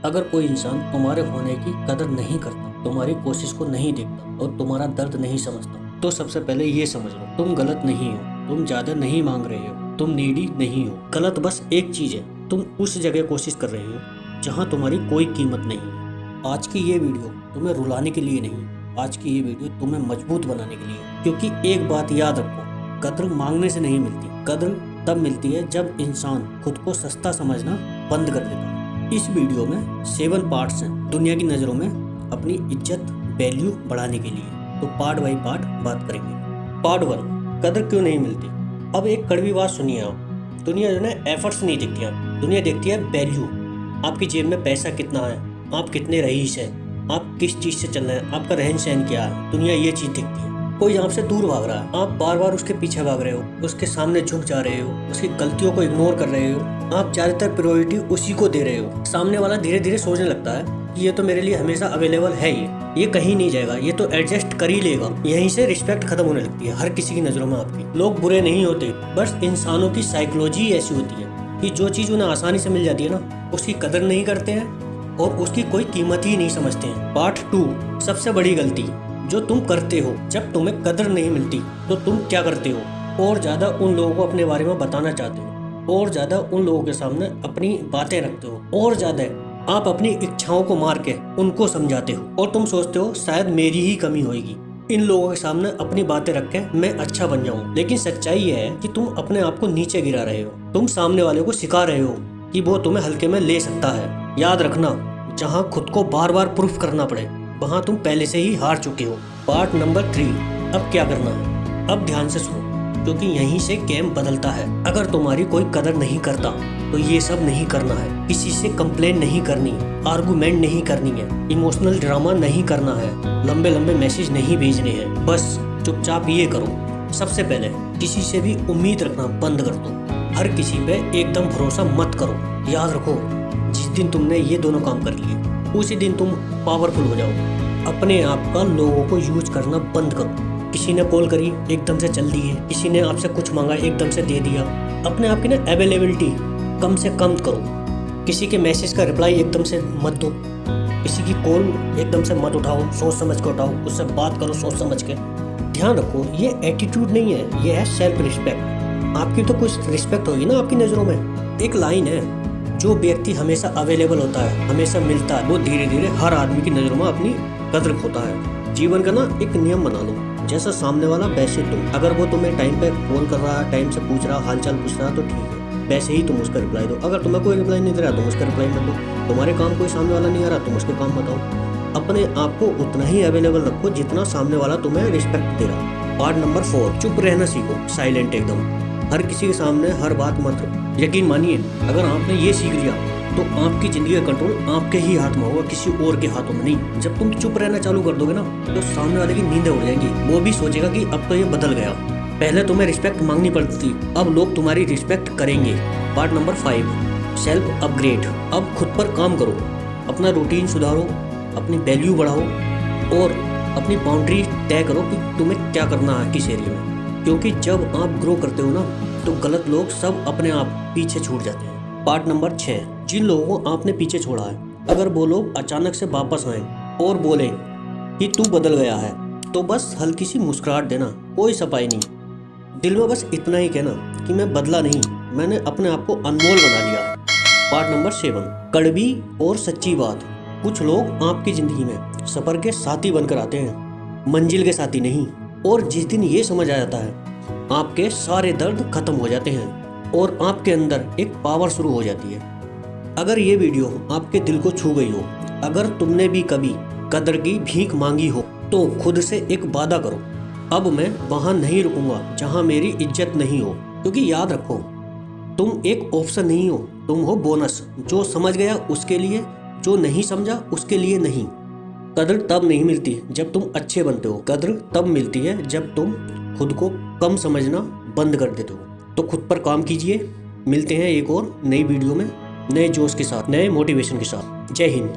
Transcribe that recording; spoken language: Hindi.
अगर कोई इंसान तुम्हारे होने की कदर नहीं करता, तुम्हारी कोशिश को नहीं देखता और तुम्हारा दर्द नहीं समझता, तो सबसे पहले ये समझ लो तुम गलत नहीं हो। तुम ज्यादा नहीं मांग रहे हो, तुम नीडी नहीं हो। गलत बस एक चीज है, तुम उस जगह कोशिश कर रहे हो जहाँ तुम्हारी कोई कीमत नहीं है। आज की ये वीडियो तुम्हें रुलाने के लिए नहीं, आज की ये वीडियो तुम्हें मजबूत बनाने के लिए। क्योंकि एक बात याद रखो, कद्र मांगने से नहीं मिलती, कद्र तब मिलती है जब इंसान खुद को सस्ता समझना बंद कर देता है। इस वीडियो में 7 पार्ट्स हैं दुनिया की नज़रों में अपनी इज्जत वैल्यू बढ़ाने के लिए। तो पार्ट बाई पार्ट बात करेंगे। पार्ट 1, कदर क्यों नहीं मिलती। अब एक कड़वी बात सुनिए आप, दुनिया जो है एफर्ट्स नहीं देखती है, दुनिया देखती है वैल्यू। आपकी जेब में पैसा कितना है, आप कितने रईस हैं, आप किस चीज़ से चल रहे हैं, आपका रहन सहन क्या है, दुनिया ये चीज़ देखती है। कोई आपसे दूर भाग रहा है, आप बार बार उसके पीछे भाग रहे हो, उसके सामने झुक जा रहे हो, उसकी गलतियों को इग्नोर कर रहे हो, आप ज़्यादातर प्रायोरिटी उसी को दे रहे हो। सामने वाला धीरे धीरे सोचने लगता है कि ये तो मेरे लिए हमेशा अवेलेबल है, ये कहीं नहीं जाएगा, ये तो एडजस्ट कर ही लेगा। यहीं से रिस्पेक्ट खत्म होने लगती है हर किसी की नज़रों में आपकी। लोग बुरे नहीं होते, बस इंसानों की साइकोलॉजी ऐसी होती है कि जो चीज़ उन्हें आसानी से मिल जाती है ना, उसकी कदर नहीं करते हैं और उसकी कोई कीमत ही नहीं समझते हैं। पार्ट 2, सबसे बड़ी गलती जो तुम करते हो जब तुम्हें कदर नहीं मिलती, तो तुम क्या करते हो, और ज़्यादा उन लोगों को अपने बारे में बताना चाहते हो, और ज़्यादा उन लोगों के सामने अपनी बातें रखते हो, और ज़्यादा आप अपनी इच्छाओं को मार के उनको समझाते हो, और तुम सोचते हो शायद मेरी ही कमी होगी इन लोगों के सामने अपनी बातें रख के मैं अच्छा बन जाऊं। लेकिन सच्चाई ये है कि तुम अपने आप को नीचे गिरा रहे हो। तुम सामने वाले को सिखा रहे हो कि वो तुम्हें हल्के में ले सकता है। याद रखना, जहाँ खुद को बार बार प्रूफ करना पड़े वहाँ तुम पहले से ही हार चुके हो। पार्ट नंबर 3, अब क्या करना है। अब ध्यान से सुनो, क्योंकि यहीं से गेम बदलता है। अगर तुम्हारी कोई कदर नहीं करता तो ये सब नहीं करना है। किसी से कंप्लेन नहीं करनी, आर्गुमेंट नहीं करनी है, इमोशनल ड्रामा नहीं करना है, लंबे लंबे मैसेज नहीं भेजने हैं। बस चुपचाप ये करो, सबसे पहले किसी से भी उम्मीद रखना बंद कर दो। हर किसी पे एकदम भरोसा मत करो। याद रखो, जिस दिन तुमने ये दोनों काम कर लिए उसी दिन तुम पावरफुल हो जाओ। अपने आप का लोगों को यूज करना बंद करो। किसी ने कॉल करी एकदम से चल दिए, किसी ने आपसे कुछ मांगा एकदम से दे दिया। अपने आप की ना अवेलेबिलिटी कम से कम करो। किसी के मैसेज का रिप्लाई एकदम से मत दो, किसी की कॉल एकदम से मत उठाओ, सोच समझ के उठाओ, उससे बात करो सोच समझ के। ध्यान रखो, ये एटीट्यूड नहीं है, ये है सेल्फ रिस्पेक्ट। आपकी तो कुछ रिस्पेक्ट होगी ना आपकी नज़रों में। एक लाइन है, जो व्यक्ति हमेशा अवेलेबल होता है, हमेशा मिलता है, वो धीरे धीरे हर आदमी की नज़रों में अपनी कद्र खोता है। जीवन का ना एक नियम बना लो, जैसा सामने वाला वैसे तुम। अगर वो तुम्हें टाइम पे फोन कर रहा है, टाइम से पूछ रहा, हालचाल पूछ रहा, तो ठीक है, वैसे ही तुम उसका रिप्लाई दो। अगर तुम्हें कोई रिप्लाई नहीं दे रहा, तुम उसका रिप्लाई मत दो। तुम्हारे काम कोई सामने वाला नहीं आ रहा, तुम उसके काम बताओ। अपने आप को उतना ही अवेलेबल रखो जितना सामने वाला तुम्हें रिस्पेक्ट दे रहा। पार्ट नंबर 4, चुप रहना सीखो, साइलेंट एकदम। हर किसी के सामने हर बात मत रखो। यकीन मानिए, अगर आपने ये सीख लिया तो आपकी ज़िंदगी का कंट्रोल आपके ही हाथ में होगा, किसी और के हाथों में नहीं। जब तुम चुप रहना चालू कर दोगे ना, तो सामने वाले की नींदें उड़ जाएंगी। वो भी सोचेगा कि अब तो ये बदल गया। पहले तुम्हें रिस्पेक्ट मांगनी पड़ती थी, अब लोग तुम्हारी रिस्पेक्ट करेंगे। Part number 5, self upgrade. अब खुद पर काम करो, अपना रूटीन सुधारो, अपनी वैल्यू बढ़ाओ और अपनी बाउंड्री तय करो कि तुम्हें क्या करना है किस एरिया में। क्योंकि जब आप ग्रो करते हो ना, तो गलत लोग सब अपने आप पीछे छूट जाते हैं। पार्ट नंबर 6, जिन लोगों को आपने पीछे छोड़ा है, अगर वो लोग अचानक से वापस आए और बोले कि तू बदल गया है, तो बस हल्की सी मुस्कुराहट देना, कोई सफाई नहीं। दिल में बस इतना ही कहना कि मैं बदला नहीं, मैंने अपने आप को अनमोल बना लिया है। पार्ट नंबर 7, कड़वी और सच्ची बात। कुछ लोग आपकी ज़िंदगी में सफ़र के साथी बनकर आते हैं, मंजिल के साथी नहीं। और जिस दिन ये समझ आ जाता है, आपके सारे दर्द खत्म हो जाते हैं और आपके अंदर एक पावर शुरू हो जाती है। अगर ये वीडियो आपके दिल को छू गई हो, अगर तुमने भी कभी कदर की भीख मांगी हो, तो खुद से एक वादा करो, अब मैं वहाँ नहीं रुकूंगा जहाँ मेरी इज्जत नहीं हो। क्योंकि याद रखो, तुम एक ऑप्शन नहीं हो, तुम हो बोनस। जो समझ गया उसके लिए, जो नहीं समझा उसके लिए नहीं। कद्र तब नहीं मिलती जब तुम अच्छे बनते हो, कद्र तब मिलती है जब तुम खुद को कम समझना बंद कर देते हो। तो खुद पर काम कीजिए। मिलते हैं एक और नई वीडियो में, नए जोश के साथ, नए मोटिवेशन के साथ। जय हिंद।